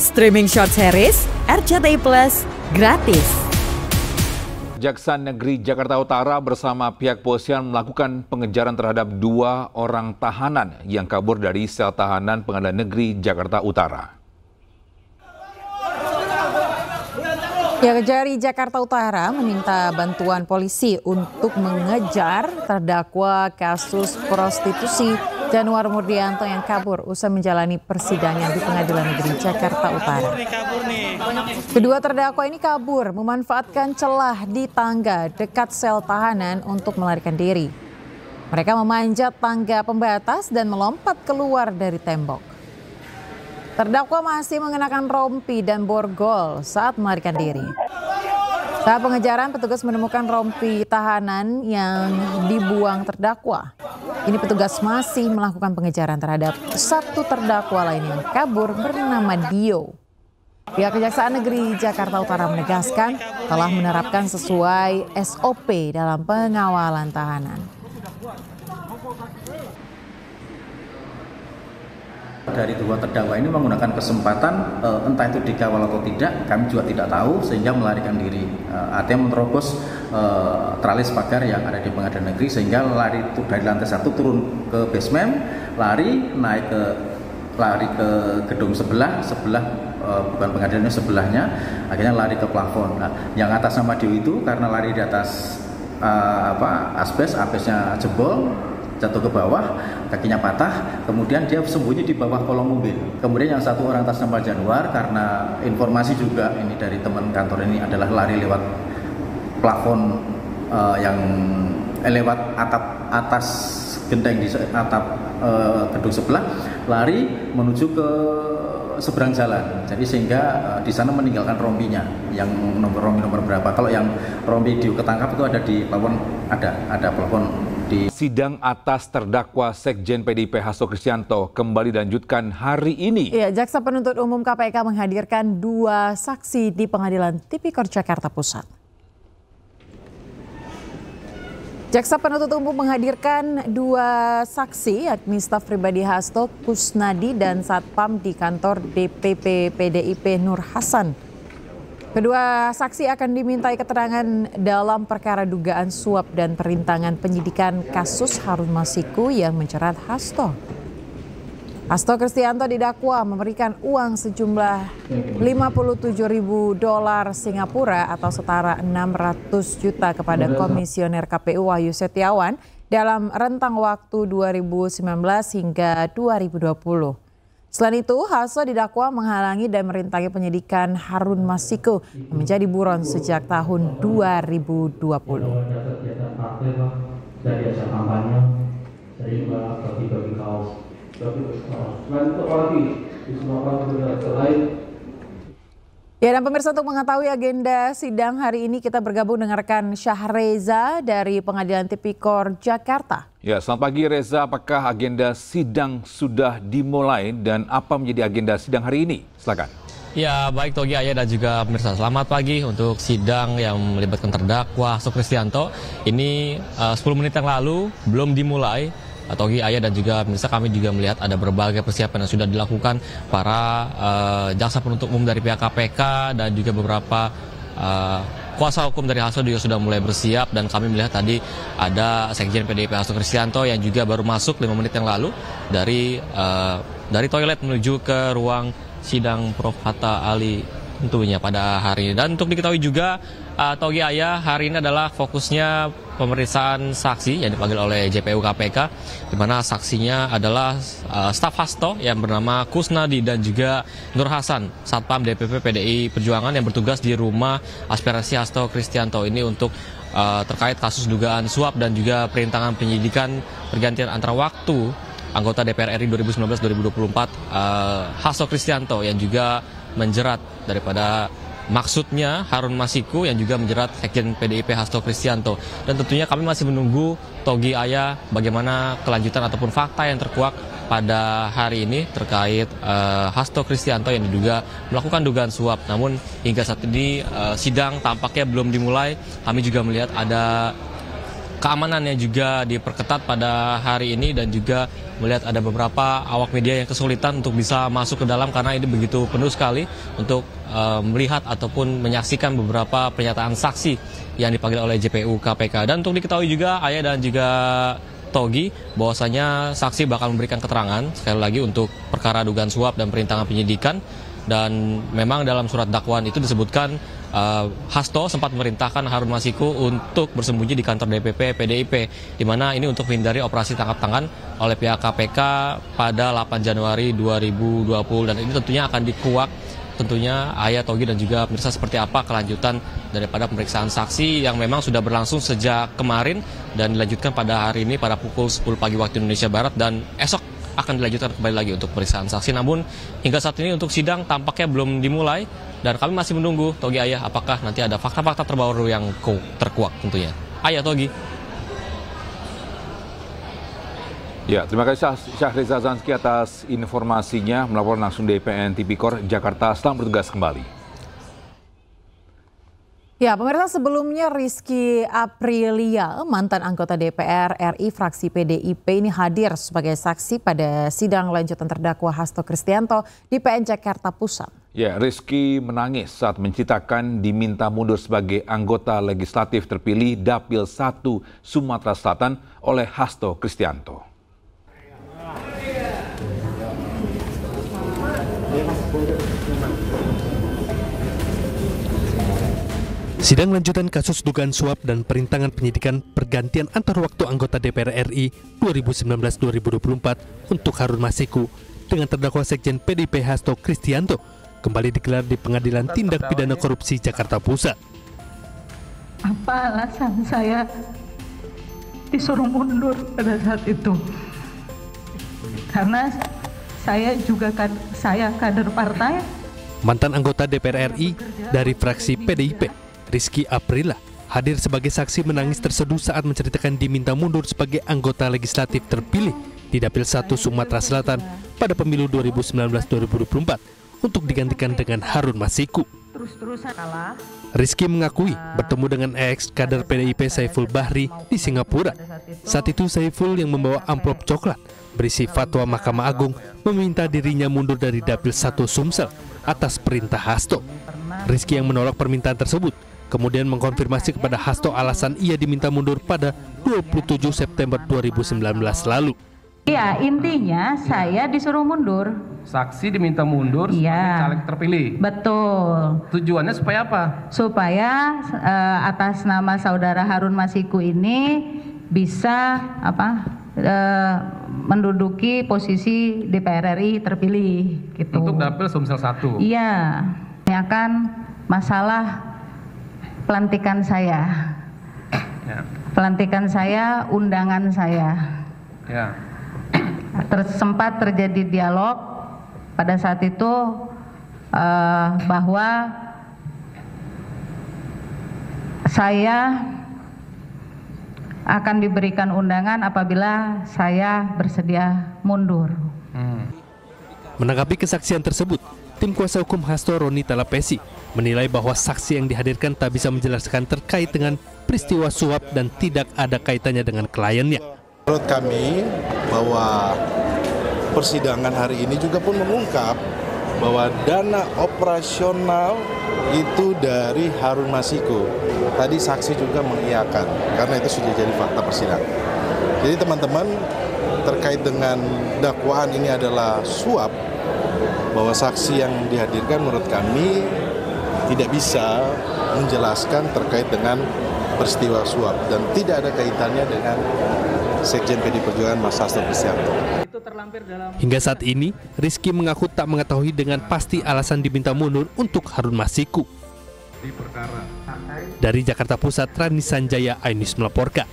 Streaming short series RCTI Plus gratis. Jaksa Negeri Jakarta Utara bersama pihak kepolisian melakukan pengejaran terhadap 2 orang tahanan yang kabur dari sel tahanan Pengadilan Negeri Jakarta Utara. Ya, Kejari Jakarta Utara meminta bantuan polisi untuk mengejar terdakwa kasus prostitusi Januar Murdianto yang kabur usai menjalani persidangan di Pengadilan Negeri Jakarta Utara. Kedua terdakwa ini kabur memanfaatkan celah di tangga dekat sel tahanan untuk melarikan diri. Mereka memanjat tangga pembatas dan melompat keluar dari tembok. Terdakwa masih mengenakan rompi dan borgol saat melarikan diri. Saat pengejaran, petugas menemukan rompi tahanan yang dibuang terdakwa. Ini petugas masih melakukan pengejaran terhadap satu terdakwa lain yang kabur bernama Dio. Pihak Kejaksaan Negeri Jakarta Utara menegaskan telah menerapkan sesuai SOP dalam pengawalan tahanan. Dari 2 terdakwa ini menggunakan kesempatan, entah itu dikawal atau tidak, kami juga tidak tahu, sehingga melarikan diri. Artinya menerobos tralis pagar yang ada di Pengadilan Negeri, sehingga lari dari lantai 1 turun ke basement, lari ke gedung sebelah bukan pengadilannya, sebelahnya, akhirnya lari ke plafon. Nah, yang atas nama Dio itu karena lari di atas asbesnya jebol, jatuh ke bawah, kakinya patah, kemudian dia sembunyi di bawah kolong mobil. Kemudian yang satu orang atas nama Januar, karena informasi juga ini dari teman kantor ini adalah lari lewat plafon lewat atap atas genteng di atap gedung sebelah, lari menuju ke seberang jalan. Jadi sehingga di sana meninggalkan rompinya, yang rompi nomor berapa. Kalau yang rompi Dio ketangkap itu ada di plafon, ada plafon. Sidang atas terdakwa Sekjen PDIP Hasto Kristianto kembali dilanjutkan hari ini. Ya, Jaksa Penuntut Umum KPK menghadirkan 2 saksi di Pengadilan Tipikor Jakarta Pusat. Jaksa Penuntut Umum menghadirkan 2 saksi, yakni staf pribadi Hasto, Kusnadi, dan Satpam di kantor DPP PDIP Nur Hasan. Kedua saksi akan dimintai keterangan dalam perkara dugaan suap dan perintangan penyidikan kasus Harun Masiku yang menjerat Hasto. Hasto Kristianto didakwa memberikan uang sejumlah $57.000 Singapura atau setara 600 juta kepada Komisioner KPU Wahyu Setiawan dalam rentang waktu 2019 hingga 2020. Selain itu, Hasto didakwa menghalangi dan merintangi penyidikan Harun Masiku yang menjadi buron sejak tahun 2020. Ya, dan pemirsa, untuk mengetahui agenda sidang hari ini kita bergabung dengan rekan Syahreza dari Pengadilan Tipikor Jakarta. Ya, selamat pagi Reza. Apakah agenda sidang sudah dimulai dan apa menjadi agenda sidang hari ini? Silakan. Ya, baik Togi, Ayah, dan juga pemirsa. Selamat pagi untuk sidang yang melibatkan terdakwa Hasto Kristianto. Ini 10 menit yang lalu belum dimulai. Togi, Ayah, dan juga pemirsa, kami juga melihat ada berbagai persiapan yang sudah dilakukan para jaksa penuntut umum dari pihak KPK dan juga beberapa kuasa hukum dari Hasto juga sudah mulai bersiap, dan kami melihat tadi ada Sekjen PDIP Hasto Kristianto yang juga baru masuk 5 menit yang lalu dari toilet menuju ke ruang sidang Prof. Hatta Ali tentunya pada hari ini. Dan untuk diketahui juga Togi, Ayah, hari ini adalah fokusnya pemeriksaan saksi yang dipanggil oleh JPU KPK, di mana saksinya adalah staf Hasto yang bernama Kusnadi dan juga Nur Hasan, Satpam DPP PDI Perjuangan yang bertugas di rumah aspirasi Hasto Kristianto ini untuk terkait kasus dugaan suap dan juga perintangan penyidikan pergantian antara waktu anggota DPR RI 2019-2024 Hasto Kristianto yang juga menjerat daripada maksudnya Harun Masiku yang juga menjerat Sekjen PDIP Hasto Kristianto. Dan tentunya kami masih menunggu, Togi, Ayah, bagaimana kelanjutan ataupun fakta yang terkuak pada hari ini terkait Hasto Kristianto yang diduga melakukan dugaan suap. Namun hingga saat ini sidang tampaknya belum dimulai. Kami juga melihat ada keamanannya juga diperketat pada hari ini dan juga melihat ada beberapa awak media yang kesulitan untuk bisa masuk ke dalam karena ini begitu penuh sekali untuk melihat ataupun menyaksikan beberapa pernyataan saksi yang dipanggil oleh JPU KPK. Dan untuk diketahui juga Ayah dan juga Togi bahwasanya saksi bakal memberikan keterangan sekali lagi untuk perkara dugaan suap dan perintangan penyidikan. Dan memang dalam surat dakwaan itu disebutkan Hasto sempat memerintahkan Harun Masiku untuk bersembunyi di kantor DPP PDIP, di mana ini untuk menghindari operasi tangkap tangan oleh pihak KPK pada 8 Januari 2020. Dan ini tentunya akan dikuak tentunya Ayah, Togi dan juga pemirsa seperti apa kelanjutan daripada pemeriksaan saksi yang memang sudah berlangsung sejak kemarin dan dilanjutkan pada hari ini pada pukul 10 pagi waktu Indonesia Barat, dan esok akan dilanjutkan kembali lagi untuk pemeriksaan saksi. Namun hingga saat ini untuk sidang tampaknya belum dimulai dan kami masih menunggu, Togi, Ayah, apakah nanti ada fakta-fakta terbaru yang terkuak tentunya. Ayah, Togi. Ya, terima kasih Syahriza Zanski atas informasinya melaporkan langsung dari PN Tipikor Jakarta. Selamat bertugas kembali. Ya, pemirsa, sebelumnya Rizky Aprilia, mantan anggota DPR RI fraksi PDIP ini hadir sebagai saksi pada sidang lanjutan terdakwa Hasto Kristianto di PN Jakarta Pusat. Ya, Rizky menangis saat menceritakan diminta mundur sebagai anggota legislatif terpilih Dapil 1 Sumatera Selatan oleh Hasto Kristianto. Sidang lanjutan kasus dugaan suap dan perintangan penyidikan pergantian antar waktu anggota DPR RI 2019-2024 untuk Harun Masiku dengan terdakwa Sekjen PDIP Hasto Kristianto kembali digelar di Pengadilan Tindak Pidana Korupsi Jakarta Pusat. Apa alasan saya disuruh mundur pada saat itu? Karena saya juga kader partai. Mantan anggota DPR RI dari fraksi PDIP, Rizky Aprilia, hadir sebagai saksi menangis terseduh saat menceritakan diminta mundur sebagai anggota legislatif terpilih di Dapil 1 Sumatera Selatan pada pemilu 2019-2024 untuk digantikan dengan Harun Masiku. Rizky mengakui bertemu dengan ex kader PDIP Saiful Bahri di Singapura. Saat itu Saiful yang membawa amplop coklat berisi fatwa Mahkamah Agung meminta dirinya mundur dari Dapil 1 Sumsel atas perintah Hasto. Rizky yang menolak permintaan tersebut kemudian mengkonfirmasi kepada Hasto alasan ia diminta mundur pada 27 September 2019 lalu. Iya, intinya saya disuruh mundur. Saksi diminta mundur sebagai caleg terpilih. Betul. Tujuannya supaya apa? Supaya atas nama saudara Harun Masiku ini bisa menduduki posisi DPR RI terpilih gitu. Untuk Dapil Sumsel 1. Iya. Tanyakan masalah pelantikan saya. Ya. Pelantikan saya, undangan saya. Ya. Sempat terjadi dialog pada saat itu bahwa saya akan diberikan undangan apabila saya bersedia mundur. Menanggapi kesaksian tersebut, tim kuasa hukum Hasto Roni Talapesi menilai bahwa saksi yang dihadirkan tak bisa menjelaskan terkait dengan peristiwa suap dan tidak ada kaitannya dengan kliennya. Menurut kami bahwa persidangan hari ini juga pun mengungkap bahwa dana operasional itu dari Harun Masiku. Tadi saksi juga mengiyakan karena itu sudah jadi fakta persidangan. Jadi teman-teman, terkait dengan dakwaan ini adalah suap, bahwa saksi yang dihadirkan menurut kami tidak bisa menjelaskan terkait dengan peristiwa suap dan tidak ada kaitannya dengan Sekjen PDI Perjuangan Mas Hasto Kristianto. Hingga saat ini, Rizky mengaku tak mengetahui dengan pasti alasan diminta mundur untuk Harun Masiku. Dari Jakarta Pusat, Rani Sanjaya, iNews melaporkan.